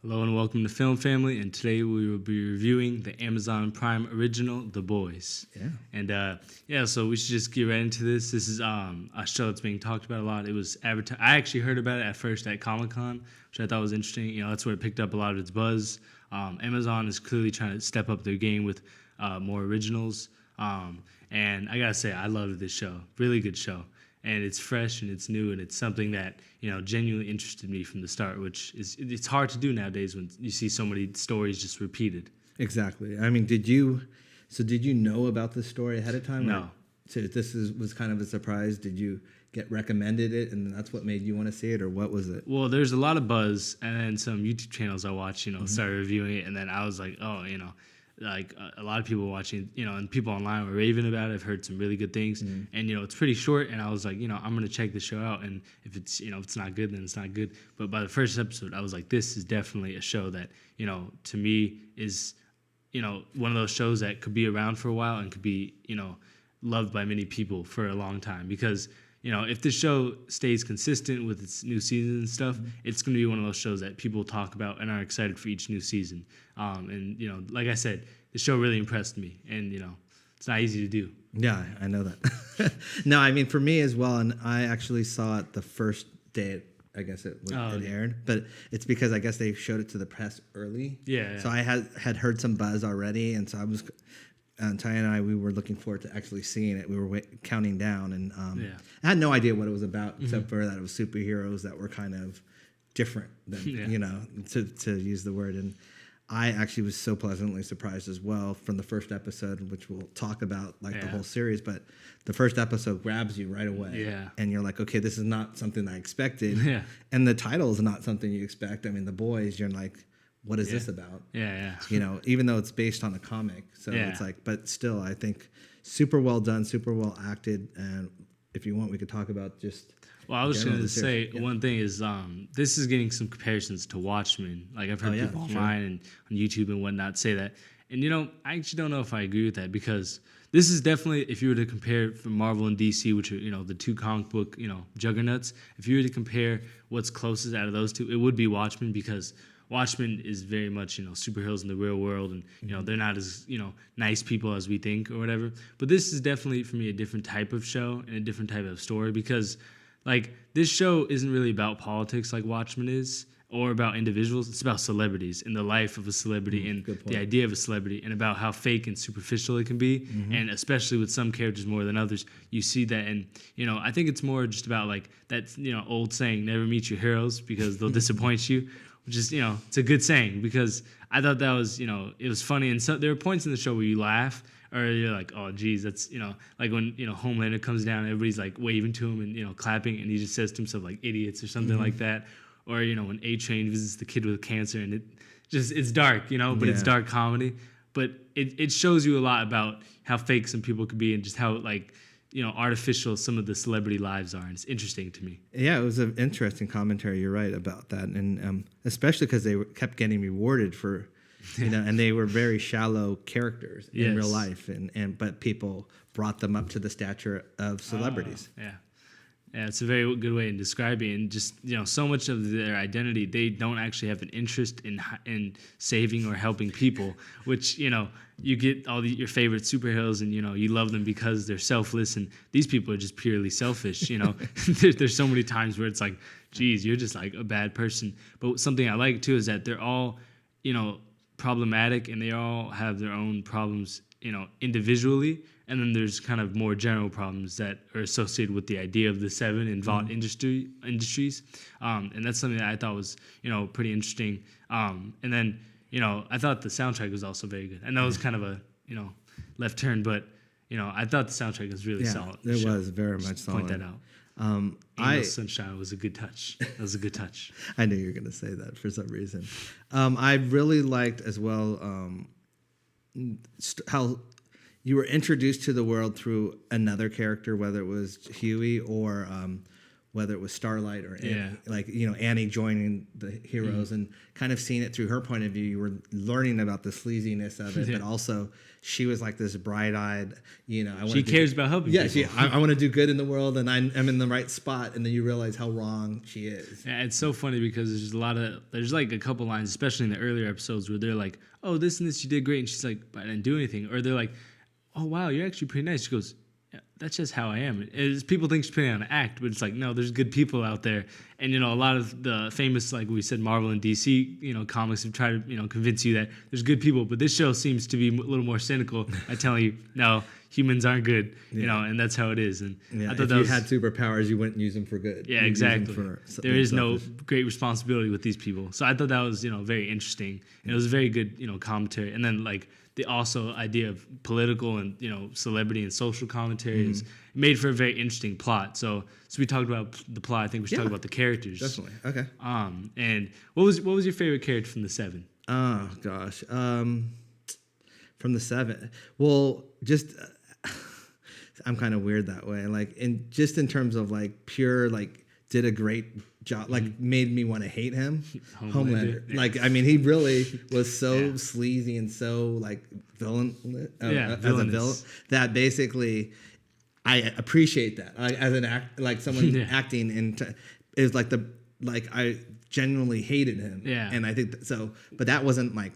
Hello and welcome to Film Family, and today we will be reviewing the Amazon Prime original, The Boys. Yeah. And so we should just get right into this. This is a show that's being talked about a lot. It was advertised. I actually heard about it at first at Comic-Con, which I thought was interesting. You know, that's where it picked up a lot of its buzz. Amazon is clearly trying to step up their game with more originals. And I gotta say, I loved this show. Really good show. And it's fresh and it's new and it's something that, you know, genuinely interested me from the start, which is, it's hard to do nowadays when you see so many stories just repeated. Exactly. I mean, did you know about this story ahead of time? No. So was kind of a surprise. Did you get recommended it and that's what made you want to see it, or what was it? Well, there's a lot of buzz, and then some YouTube channels I watched, started reviewing it, and then I was like, oh, like a lot of people watching, and people online were raving about it. I've heard some really good things, and it's pretty short. And I was like, I'm gonna check the show out, and if it's if it's not good, then it's not good. But by the first episode, I was like, this is definitely a show that to me is one of those shows that could be around for a while and could be loved by many people for a long time, because if the show stays consistent with its new season and stuff, it's going to be one of those shows that people talk about and are excited for each new season. And like I said, the show really impressed me, and it's not easy to do. Yeah, I know that. No, I mean, for me as well, and I actually saw it the first day I guess it aired, but it's because I guess they showed it to the press early. Yeah. So I had heard some buzz already, and so I was. Ty and I, we were looking forward to actually seeing it. We were counting down, and I had no idea what it was about, except for that it was superheroes that were kind of different than, to use the word. And I actually was so pleasantly surprised as well from the first episode, which we'll talk about the whole series. But the first episode grabs you right away, and you're like, okay, this is not something I expected. Yeah. And the title is not something you expect. I mean, The Boys, you're like, what is this about? Yeah. Even though it's based on a comic. So it's like, but still, I think super well done, super well acted. And if you want, we could talk about just. Well, I was going to say one thing is this is getting some comparisons to Watchmen. Like I've heard people online and on YouTube and whatnot say that. And, I actually don't know if I agree with that, because this is definitely, if you were to compare from Marvel and DC, which are, the two comic book, juggernauts, if you were to compare what's closest out of those two, it would be Watchmen, because Watchmen is very much, superheroes in the real world, and, they're not as, nice people as we think or whatever. But this is definitely, for me, a different type of show and a different type of story, because, this show isn't really about politics like Watchmen is, or about individuals. It's about celebrities and the life of a celebrity and the idea of a celebrity, and about how fake and superficial it can be. And especially with some characters more than others, you see that. And, I think it's more just about that, old saying, never meet your heroes because they'll disappoint you. Which is, it's a good saying, because I thought that was, it was funny. And so there are points in the show where you laugh, or you're like, oh, geez, that's, like when, Homelander comes down, everybody's waving to him and, clapping, and he just says to himself idiots or something like that. Or, when A-Train visits the kid with cancer, and it's dark, but it's dark comedy. But it shows you a lot about how fake some people could be, and just how artificial some of the celebrity lives are, and it's interesting to me. Yeah, it was an interesting commentary. You're right about that, and especially because they kept getting rewarded for, and they were very shallow characters in real life, but people brought them up to the stature of celebrities. Yeah, it's a very good way of describing it. And just, so much of their identity, they don't actually have an interest in saving or helping people, which, you get all your favorite superheroes, and, you love them because they're selfless, and these people are just purely selfish, There's so many times where it's like, geez, you're just a bad person. But something I like, too, is that they're all, problematic, and they all have their own problems, individually. And then there's kind of more general problems that are associated with the idea of the seven and Vought industries. And that's something that I thought was, pretty interesting. And then, I thought the soundtrack was also very good. And that was kind of a, left turn, but, I thought the soundtrack was really solid. It was very much solid. Point that out. Angel Sunshine was a good touch. That was a good touch. I knew you were going to say that for some reason. I really liked as well how you were introduced to the world through another character, whether it was Huey or whether it was Starlight or Annie, Yeah. like, you know, Annie joining the heroes and kind of seeing it through her point of view. You were learning about the sleaziness of it, but also she was like this bright-eyed, you know, she cares about helping people. I want to do good in the world, and I'm in the right spot, and then you realize how wrong she is. Yeah, it's so funny because there's like a couple lines, especially in the earlier episodes, where they're like, oh, this and this you did great, and she's like, but I didn't do anything. Or they're like, oh wow, you're actually pretty nice. She goes, yeah, that's just how I am. People think she's putting on an act, but it's like, no, there's good people out there. And, you know, a lot of the famous, like we said, Marvel and DC, you know, comics have tried to, you know, convince you that there's good people. But this show seems to be a little more cynical by telling you, no, humans aren't good, you know, and that's how it is. And Yeah, I thought if you had superpowers, you wouldn't use them for good. Yeah, You'd exactly. There is no selfish. great responsibility with these people. So I thought that was, you know, very interesting. And it was a very good, you know, commentary. And then, like, the also idea of political and, you know, celebrity and social commentary is made for a very interesting plot. So we talked about the plot. I think we should talk about the characters. Definitely. Okay. And what was your favorite character from the 7? Oh gosh. From the 7. Well, just I'm kind of weird that way. Like, in terms of like pure, like, did a great job, like made me want to hate him. Homelander. Like, I mean, he really was so sleazy and so like villain as a villain that basically I appreciate that as an act, like someone acting is like I genuinely hated him. Yeah. And I think so, but that wasn't my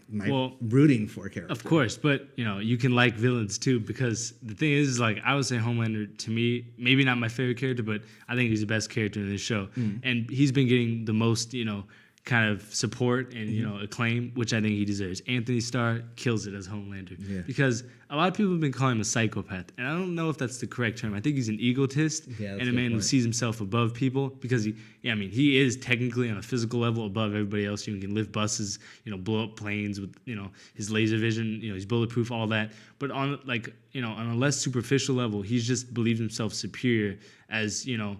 rooting for character. Of course, but you know, you can like villains too, because the thing is like, I would say Homelander, to me, maybe not my favorite character, but I think he's the best character in this show. And he's been getting the most, you know, kind of support and, you know, acclaim, which I think he deserves. Anthony Starr kills it as Homelander because a lot of people have been calling him a psychopath, and I don't know if that's the correct term. I think he's an egotist and a man who sees himself above people, because he is technically on a physical level above everybody else. You can lift buses, you know, blow up planes with, you know, his laser vision, you know, he's bulletproof, all that. But on, like, you know, on a less superficial level, he's just believes himself superior as, you know,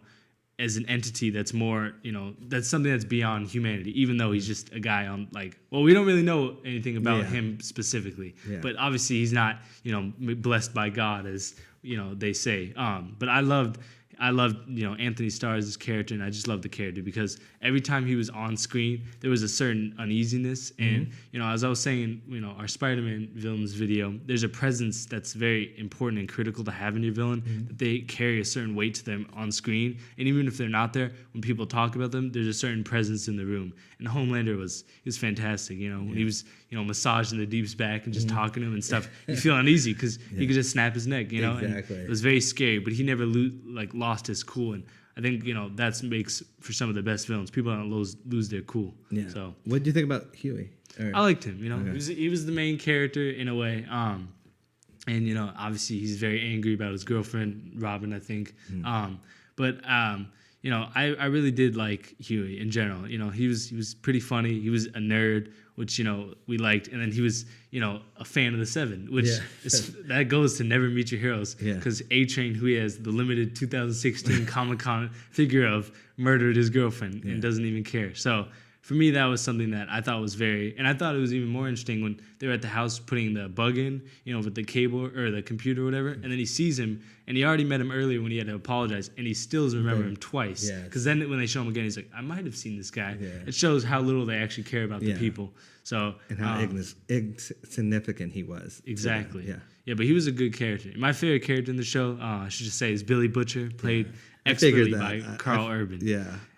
as an entity that's more, you know, that's something that's beyond humanity, even though he's just a guy on, like, well, we don't really know anything about him specifically, but obviously he's not, you know, blessed by God, as, you know, they say. But I loved, you know, Anthony Starr's character, and I just loved the character because every time he was on screen, there was a certain uneasiness. And, you know, as I was saying, you know, our Spider-Man villains video, there's a presence that's very important and critical to have in your villain, that they carry a certain weight to them on screen. And even if they're not there, when people talk about them, there's a certain presence in the room. And Homelander was fantastic, you know, when he was, you know, massaging the Deep's back and just talking to him and stuff, you feel uneasy because he could just snap his neck, you know. Exactly. And it was very scary, but he never lost his cool. And I think, you know, that makes for some of the best villains. People don't lose their cool. Yeah. So what did you think about Huey? I liked him. You know, he was the main character in a way. And you know, obviously he's very angry about his girlfriend Robin, I think. You know, I really did like Huey in general. You know, he was pretty funny. He was a nerd, which, you know, we liked. And then he was, you know, a fan of the 7, which that goes to Never Meet Your Heroes. Because A-Train, who he has the limited 2016 Comic-Con figure of, murdered his girlfriend and doesn't even care. So for me, that was something that I thought was and I thought it was even more interesting when they were at the house putting the bug in, you know, with the cable or the computer or whatever, and then he sees him, and he already met him earlier when he had to apologize, and he still doesn't remember him twice. Because then when they show him again, he's like, I might have seen this guy. It shows how little they actually care about the people. So and how insignificant he was. Exactly. Yeah, but he was a good character. My favorite character in the show, I should just say, is Billy Butcher, played expertly by Carl Urban.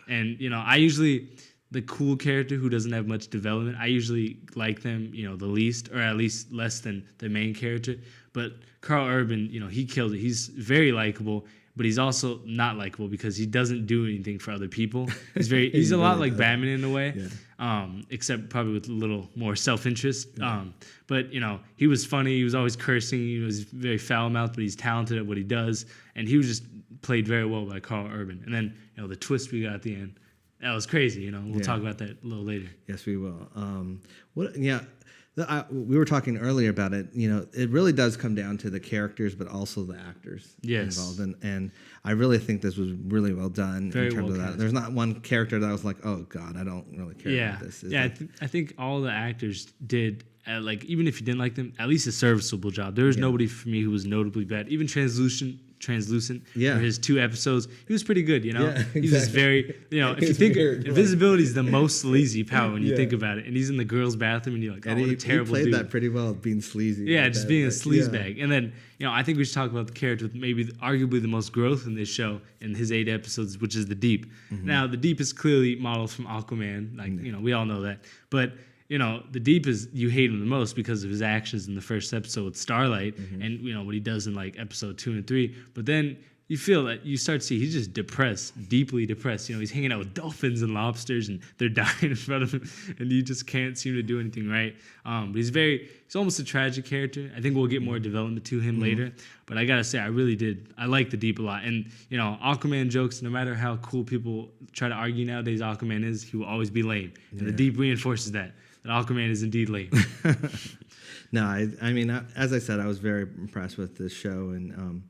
And, you know, the cool character who doesn't have much development, I usually like them, you know, the least, or at least less than the main character. But Carl Urban, you know, he killed it. He's very likable, but he's also not likable because he doesn't do anything for other people. He's a lot like Batman in a way, except probably with a little more self-interest. But, you know, he was funny. He was always cursing. He was very foul-mouthed, but he's talented at what he does. And he was just played very well by Carl Urban. And then, you know, the twist we got at the end, that was crazy, you know. We'll talk about that a little later. Yes, we will. We were talking earlier about it. You know, it really does come down to the characters, but also the actors involved. And I really think this was really well done in terms of that. There's not one character that I was like, oh God, I don't really care about this. I think all the actors did. Like, even if you didn't like them, at least a serviceable job. There was nobody for me who was notably bad. Even Translucent translucent. Yeah. For his 2 episodes, he was pretty good. Yeah, He's just very, if you think invisibility is the most sleazy power when you think about it, and he's in the girls' bathroom, and you're like, oh, what a terrible he played dude. that pretty well, being sleazy. Yeah, like just that, being a but, sleazebag. And then, I think we should talk about the character with maybe arguably the most growth in this show in his 8 episodes, which is the Deep. Mm-hmm. Now, the Deep is clearly modeled from Aquaman. Like, we all know that. But, the Deep is, you hate him the most because of his actions in the first episode with Starlight and, what he does in, like, episode 2 and 3. But then you feel that you start to see he's just depressed, deeply depressed. He's hanging out with dolphins and lobsters, and they're dying in front of him, and he just can't seem to do anything right. But he's almost a tragic character. I think we'll get more development to him later. But I gotta say, I like the Deep a lot. And Aquaman jokes, no matter how cool people try to argue nowadays Aquaman is, he will always be lame. And the Deep reinforces that Aquaman is indeed lame. No, I mean, as I said, I was very impressed with this show, and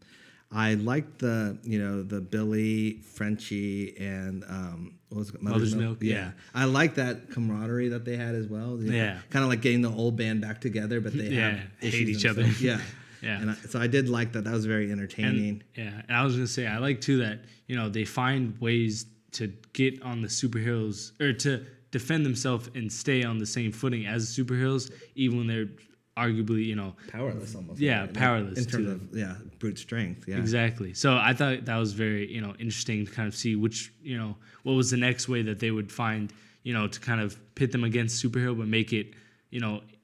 I liked the Billy, Frenchie, and what was it? Mother's Milk. Yeah. I like that camaraderie that they had as well. Kind of like getting the old band back together, but they hate each other. Yeah. Yeah. And so I did like that. That was very entertaining. And I was gonna say I like too that they find ways to get on the superheroes or to defend themselves and stay on the same footing as superheroes, even when they're arguably, powerless almost. Yeah, powerless in terms of brute strength. Yeah, exactly. So I thought that was very interesting to kind of see which what was the next way that they would find to kind of pit them against superhero, but make it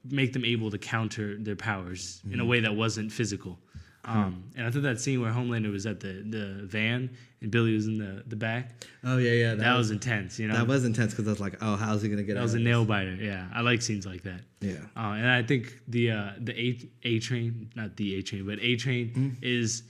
make them able to counter their powers in a way that wasn't physical. And I thought that scene where Homelander was at the van and Billy was in the back. Oh yeah. That was intense. That was intense because I was like, oh, how's he gonna get out? That was a nail biter. Yeah, I like scenes like that. Yeah. And I think the A Train, not the A Train, but A Train is,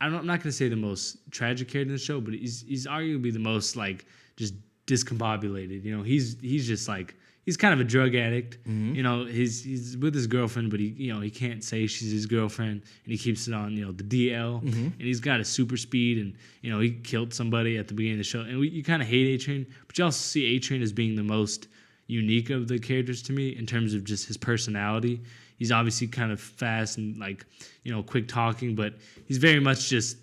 I'm not gonna say the most tragic character in the show, but he's arguably the most like just discombobulated. He's just like. He's kind of a drug addict. He's with his girlfriend, but he can't say she's his girlfriend, and he keeps it on the DL. And he's got a super speed, and he killed somebody at the beginning of the show. And you kind of hate A-Train, but you also see A-Train as being the most unique of the characters to me in terms of just his personality. He's obviously kind of fast and like quick talking, but he's very much just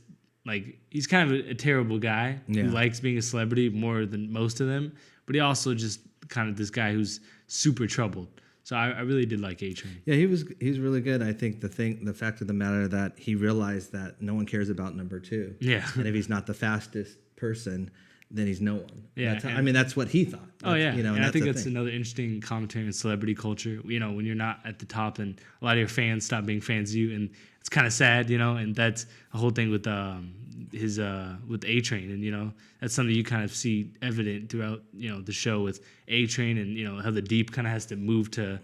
like he's kind of a terrible guy who likes being a celebrity more than most of them, but he also just kind of this guy who's super troubled. So I really did like A-Train. Yeah, he's really good. I think the fact of the matter that he realized that no one cares about number 2. Yeah. And if he's not the fastest person, then he's no one. Yeah. That's what he thought. And I think that's another interesting commentary in celebrity culture. When you're not at the top and a lot of your fans stop being fans of you, and it's kind of sad, and that's a whole thing with with A-Train, and that's something you kind of see evident throughout the show with A-Train, and how the Deep kind of has to move to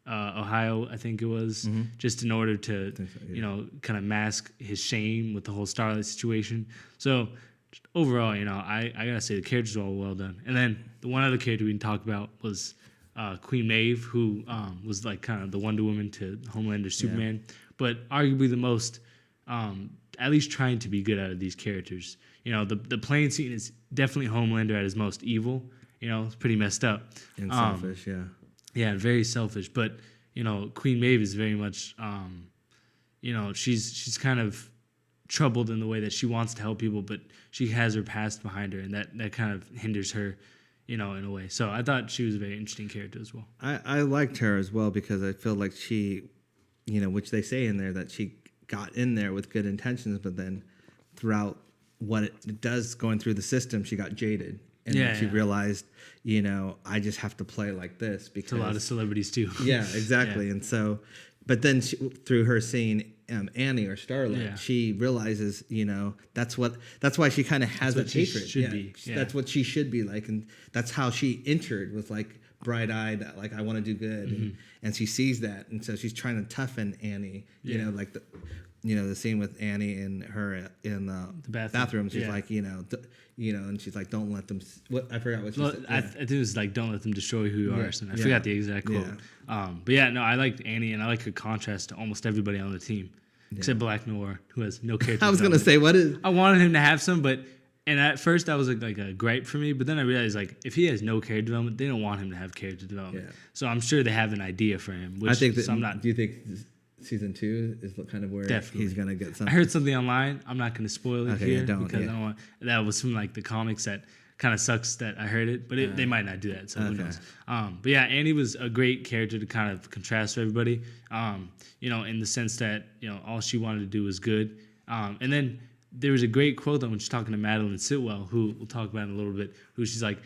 Ohio, I think it was, just in order to kind of mask his shame with the whole Starlight situation. So overall, I gotta say the characters are all well done. And then the one other character we can talk about was Queen Maeve, who was like kind of the Wonder Woman to Homelander, Superman, but arguably the most at least trying to be good out of these characters. The plane scene is definitely Homelander at his most evil. It's pretty messed up and selfish. Yeah, very selfish. But Queen Maeve is very much she's kind of troubled in the way that she wants to help people, but she has her past behind her, and that kind of hinders her in a way. So I thought she was a very interesting character as well. I liked her as well because I feel like she, which they say in there that she got in there with good intentions, but then throughout what it does going through the system, she got jaded. And she realized, I just have to play like this because it's a lot of celebrities too. Yeah, exactly. And so, but then through her seeing Annie or Starlight, she realizes, that's why she kind of has that hatred. Should be. Yeah. That's what she should be like, and that's how she entered with like bright-eyed, like I want to do good, and she sees that, and so she's trying to toughen Annie. Like the scene with Annie and her in the bathroom. She's like, and she's like, don't let them. I forgot what she said. I think it was like, don't let them destroy who you are. So I forgot the exact quote. But I liked Annie, and I like her contrast to almost everybody on the team, except Black Noir, who has no character. I was gonna say, I wanted him to have some, and at first that was like a gripe for me, but then I realized like if he has no character development, they don't want him to have character development. So I'm sure they have an idea for him. Which, I think that. Do you think season 2 is kind of where Definitely. he's gonna get something. I heard something online. I'm not gonna spoil it here don't, because I don't want. That was from like the comics that kind of sucks that I heard it, but they might not do that. So who knows? But yeah, Annie was a great character to kind of contrast for everybody. In the sense that all she wanted to do was good. And then there was a great quote that when she's talking to Madeline Sitwell, who we'll talk about in a little bit, who she's like,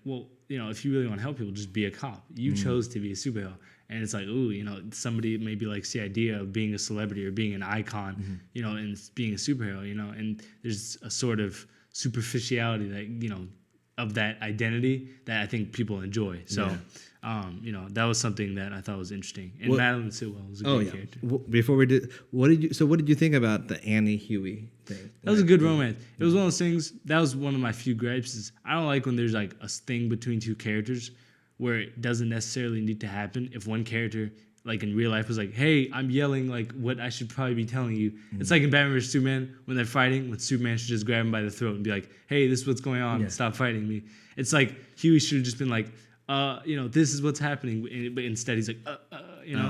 well, if you really want to help people, just be a cop. You chose to be a superhero. And it's like, somebody maybe likes the idea of being a celebrity or being an icon, and being a superhero, and there's a sort of superficiality that, of that identity that I think people enjoy. So, that was something that I thought was interesting. And Madeline Sitwell was a great character. Before we did, what did you think about the Annie Huey thing? That was a good romance. It was one of those things. That was one of my few gripes. Is I don't like when there's like a thing between two characters where it doesn't necessarily need to happen. If one character, like in real life, was like, "Hey, I'm yelling like what I should probably be telling you." It's like in Batman vs Superman when they're fighting, when Superman should just grab him by the throat and be like, "Hey, this is what's going on. Stop fighting me." It's like Huey should have just been like, this is what's happening, but instead he's like, Oh,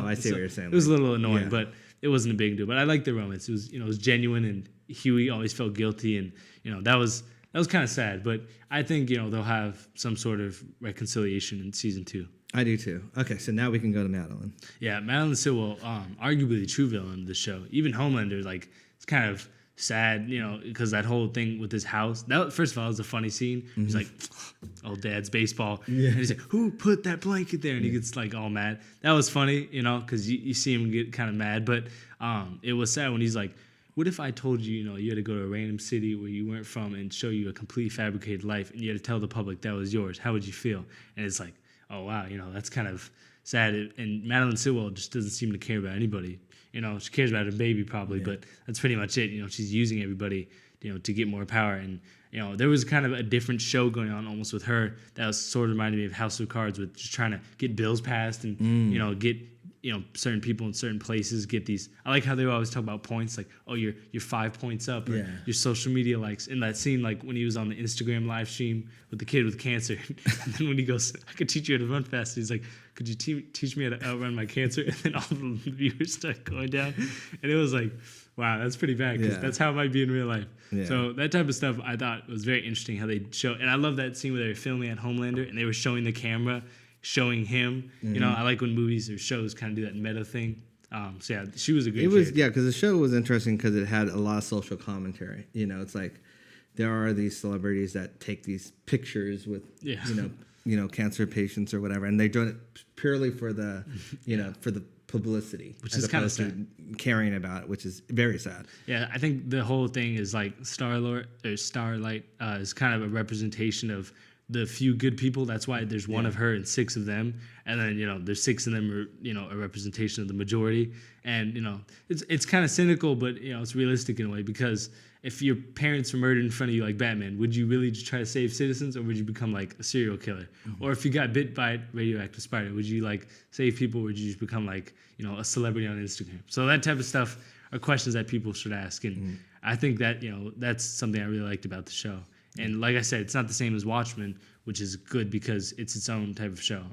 I see what you're saying. It was a little annoying, but it wasn't a big deal. But I liked the romance. It was, it was genuine, and Huey always felt guilty, and that was kind of sad. But I think they'll have some sort of reconciliation in season 2. I do too. Okay, so now we can go to Madeline. Yeah, Madeline Sitwell, arguably the true villain of the show. Even Homelander, like, it's kind of sad, because that whole thing with his house. That, first of all, was a funny scene. Mm-hmm. He's like, "Oh, Dad's baseball," and he's like, "Who put that blanket there?" And he gets like all mad. That was funny, because you see him get kind of mad. But it was sad when he's like, "What if I told you, you had to go to a random city where you weren't from and show you a completely fabricated life, and you had to tell the public that was yours? How would you feel?" And it's like, oh wow, that's kind of sad. And Madeline Sitwell just doesn't seem to care about anybody. She cares about her baby probably, but that's pretty much it. She's using everybody, to get more power. And there was kind of a different show going on almost with her that was sort of reminded me of House of Cards, with just trying to get bills passed and get certain people in certain places get these. I like how they always talk about points, like, oh, you're 5 points up, or your social media likes. In that scene, like when he was on the Instagram live stream with the kid with cancer, and then when he goes, "I could teach you how to run fast," he's like, "Could you teach me how to outrun my cancer?" And then all the viewers start going down, and it was like, wow, that's pretty bad, because that's how it might be in real life. So that type of stuff I thought was very interesting how they show. And I love that scene where they were filming at Homelander and they were showing the camera showing him. I like when movies or shows kind of do that meta thing. So yeah, she was a great character. Because the show was interesting because it had a lot of social commentary. It's like there are these celebrities that take these pictures with cancer patients or whatever, and they're doing it purely for the for the publicity, which is kind of sad. Caring about it, which is very sad. Yeah, I think the whole thing is like Starlight is kind of a representation of the few good people. That's why there's one of her and 6 of them, and then there's 6 of them are a representation of the majority. And it's kind of cynical, but it's realistic in a way, because if your parents were murdered in front of you like Batman, would you really just try to save citizens, or would you become like a serial killer? Or if you got bit by a radioactive spider, would you like save people, or would you just become like a celebrity on Instagram? So that type of stuff are questions that people should ask, and I think that that's something I really liked about the show. And like I said, it's not the same as Watchmen, which is good because it's its own type of show.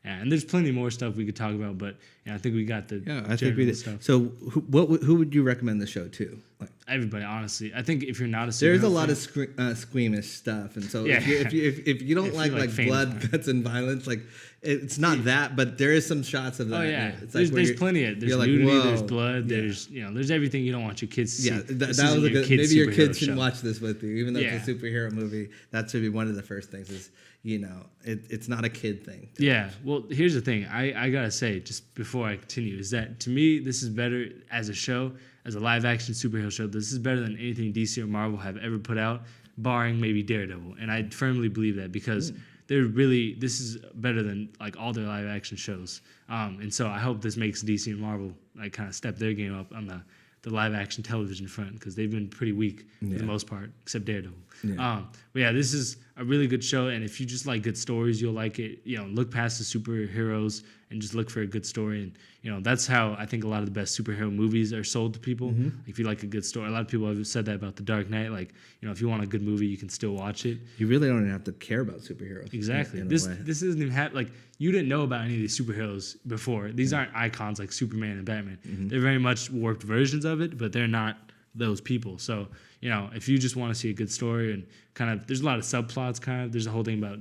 And there's plenty more stuff we could talk about, but I think we got the I think we did. Stuff. So who would you recommend the show to? Like, everybody, honestly. I think if you're not a there's a lot of squeamish stuff, and so if you don't like blood, guts, and violence, like it's not that, but there is some shots of that. Oh yeah, it's there's plenty of there's nudity, there's blood, there's everything you don't want your kids to see. Yeah, that was a good. Maybe your kids should watch this with you, even though it's a superhero movie. That should be one of the first things. Is it's not a kid thing. Yeah. Well, here's the thing. I gotta say, just before I continue, is that to me this is better as a show, as a live action superhero show. This is better than anything DC or Marvel have ever put out, barring maybe Daredevil. And I firmly believe that, because this is better than like all their live action shows. And so I hope this makes DC and Marvel like kind of step their game up on the live action television front, because they've been pretty weak for the most part, except Daredevil. But yeah, this is a really good show, and if you just like good stories, you'll like it. Look past the superheroes and just look for a good story. And that's how I think a lot of the best superhero movies are sold to people. If you like a good story, a lot of people have said that about The Dark Knight. Like, if you want a good movie, you can still watch it. You really don't even have to care about superheroes. Exactly. This doesn't even have, like, you didn't know about any of these superheroes before. These aren't icons like Superman and Batman. They're very much warped versions of it, but they're not those people. So, if you just want to see a good story and kind of, there's a lot of subplots there's a whole thing about,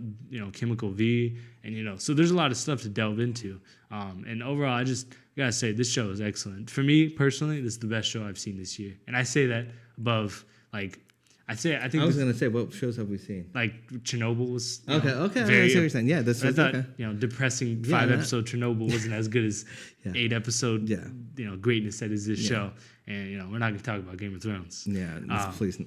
Chemical V and, so there's a lot of stuff to delve into. And overall, I just gotta say this show is excellent. For me personally, this is the best show I've seen this year. And I say that above, like, I think I was gonna say, what shows have we seen? Like Chernobyl was okay. I see what you're saying. Yeah, this I is thought okay. Depressing 5-episode Chernobyl wasn't as good as 8-episode greatness that is this show. And we're not gonna talk about Game of Thrones. Yeah, please.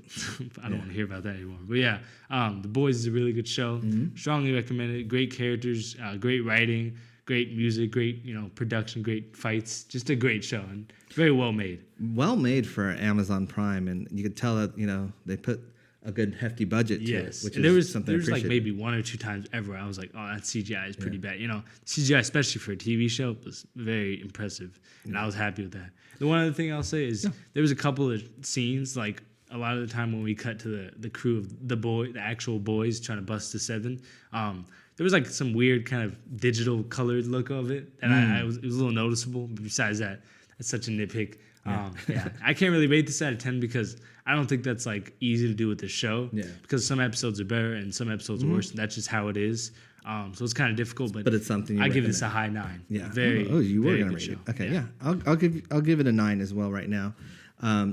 I don't want to hear about that anymore. But yeah, The Boys is a really good show. Strongly recommend it. Great characters, great writing, great music, great production, great fights. Just a great show and very well made. Well made for Amazon Prime, and you could tell that they put a good hefty budget to it, which and is something there was like maybe 1 or 2 times ever I was like, oh, that CGI is pretty bad. CGI, especially for a TV show, was very impressive, and I was happy with that. The one other thing I'll say is there was a couple of scenes, like a lot of the time when we cut to the crew of the actual boys trying to bust the 7, there was like some weird kind of digital colored look of it, and it was a little noticeable. But besides that, that's such a nitpick. I can't really rate this out of 10 because I don't think that's like easy to do with the show. Yeah. Because some episodes are better and some episodes are worse, and that's just how it is. So it's kind of difficult, but it's something I give this a high 9. Yeah. Very. Oh, you were going to rate it. Okay. Yeah. I'll give it a 9 as well right now.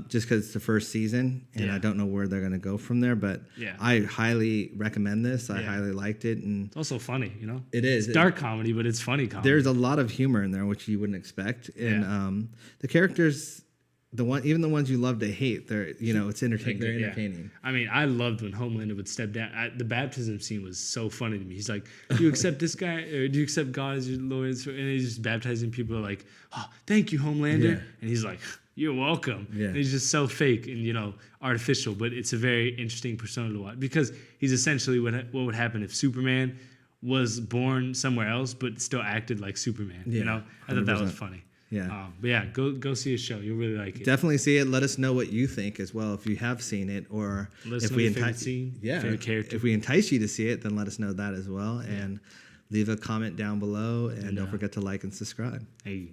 Just because it's the first season, and I don't know where they're going to go from there. But I highly recommend this. I highly liked it, and it's also funny. It is. It's dark comedy, but it's funny comedy. There's a lot of humor in there, which you wouldn't expect, and the characters. Even the ones you love to hate, they're it's entertaining. They're entertaining. I mean, I loved when Homelander would step down. The baptism scene was so funny to me. He's like, "Do you accept this guy, or do you accept God as your Lord?" And he's just baptizing people. Are like, "Oh, thank you, Homelander," and he's like, "You're welcome." Yeah. And he's just so fake and artificial, but it's a very interesting persona to watch because he's essentially what would happen if Superman was born somewhere else but still acted like Superman. I thought that was funny. Yeah. But yeah, go see a show. You'll really like it. Definitely see it. Let us know what you think as well if you have seen it, or if we entice favorite character. If we entice you to see it, then let us know that as well, and leave a comment down below, and don't forget to like and subscribe. Hey.